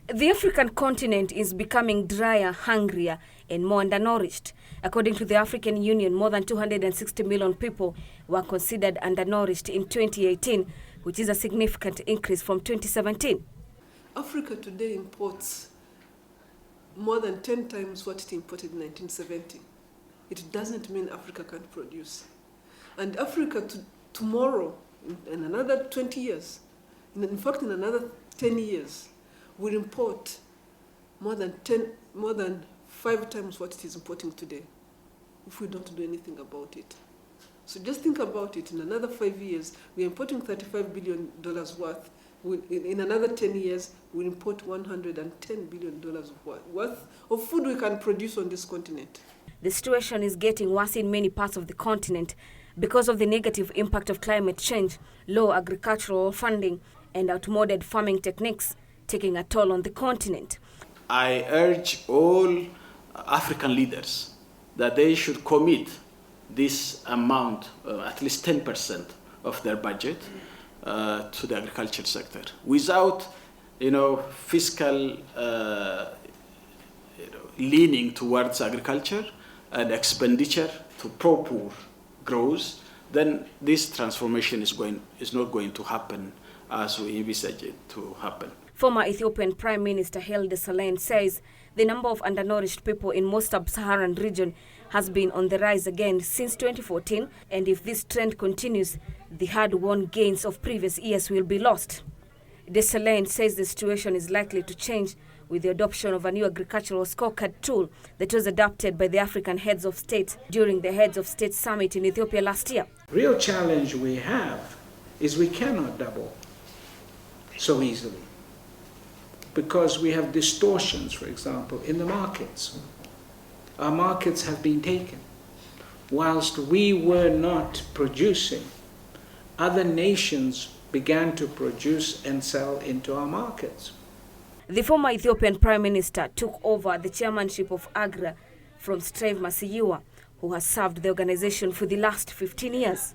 The African continent is becoming drier, hungrier, and more undernourished. According to the African Union, more than 260 million people were considered undernourished in 2018, which is a significant increase from 2017. Africa today imports more than 10 times what it imported in 1970. It doesn't mean Africa can't produce. And Africa tomorrow, in another 20 years, in fact in another 10 years, will import more than 5 times what it is importing today if we don't do anything about it. So just think about it. In another 5 years, we're importing $35 billion worth. In another 10 years, we'll import $110 billion worth of food we can produce on this continent. The situation is getting worse in many parts of the continent because of the negative impact of climate change, low agricultural funding, and outmoded farming techniques taking a toll on the continent. I urge all African leaders that they should commit this amount, at least 10% of their budget, to the agriculture sector. Without, fiscal leaning towards agriculture and expenditure to proper growth, then this transformation is not going to happen as we envisage it to happen. Former Ethiopian Prime Minister Haile Selassie says the number of undernourished people in most sub-Saharan region has been on the rise again since 2014, and if this trend continues, the hard-won gains of previous years will be lost. Selassie says the situation is likely to change with the adoption of a new agricultural scorecard tool that was adopted by the African heads of state during the Heads of State Summit in Ethiopia last year. Real challenge we have is we cannot double so easily because we have distortions, for example, in the markets. Our markets have been taken. Whilst we were not producing, other nations began to produce and sell into our markets. The former Ethiopian Prime Minister took over the chairmanship of AGRA from Strive Masiyiwa, who has served the organization for the last 15 years.